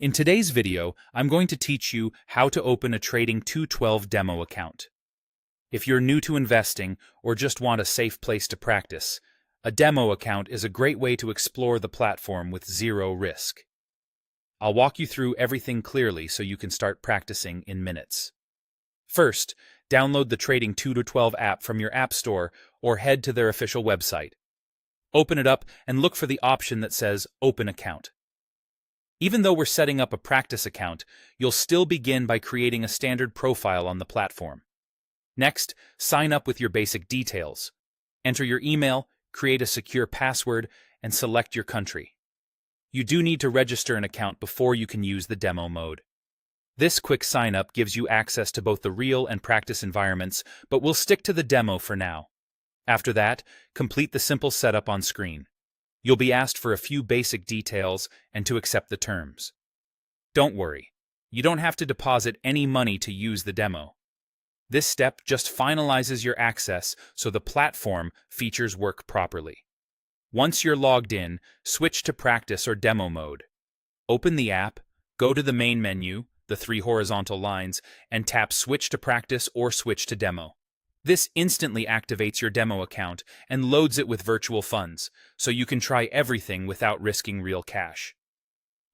In today's video, I'm going to teach you how to open a Trading 212 demo account. If you're new to investing or just want a safe place to practice, a demo account is a great way to explore the platform with zero risk. I'll walk you through everything clearly so you can start practicing in minutes. First, download the Trading 212 app from your App Store or head to their official website. Open it up and look for the option that says Open Account. Even though we're setting up a practice account, you'll still begin by creating a standard profile on the platform. Next, sign up with your basic details. Enter your email, create a secure password, and select your country. You do need to register an account before you can use the demo mode. This quick sign-up gives you access to both the real and practice environments, but we'll stick to the demo for now. After that, complete the simple setup on screen. You'll be asked for a few basic details and to accept the terms. Don't worry, you don't have to deposit any money to use the demo. This step just finalizes your access so the platform features work properly. Once you're logged in, switch to practice or demo mode. Open the app, go to the main menu, the three horizontal lines, and tap Switch to Practice or Switch to Demo. This instantly activates your demo account and loads it with virtual funds, so you can try everything without risking real cash.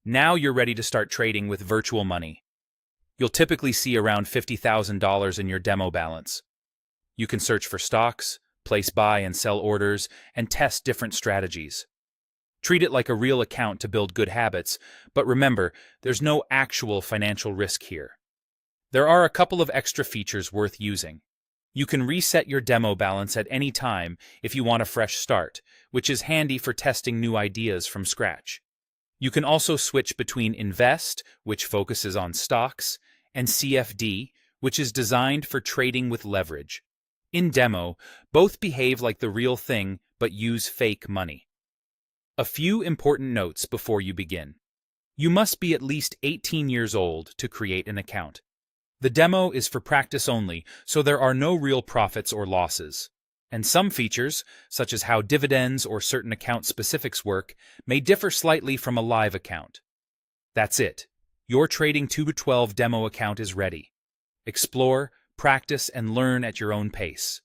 Now you're ready to start trading with virtual money. You'll typically see around $50,000 in your demo balance. You can search for stocks, place buy and sell orders, and test different strategies. Treat it like a real account to build good habits, but remember, there's no actual financial risk here. There are a couple of extra features worth using. You can reset your demo balance at any time if you want a fresh start, which is handy for testing new ideas from scratch. You can also switch between Invest, which focuses on stocks, and CFD, which is designed for trading with leverage. In demo, both behave like the real thing but use fake money. A few important notes before you begin. You must be at least 18 years old to create an account. The demo is for practice only, so there are no real profits or losses. And some features, such as how dividends or certain account specifics work, may differ slightly from a live account. That's it. Your Trading 212 demo account is ready. Explore, practice, and learn at your own pace.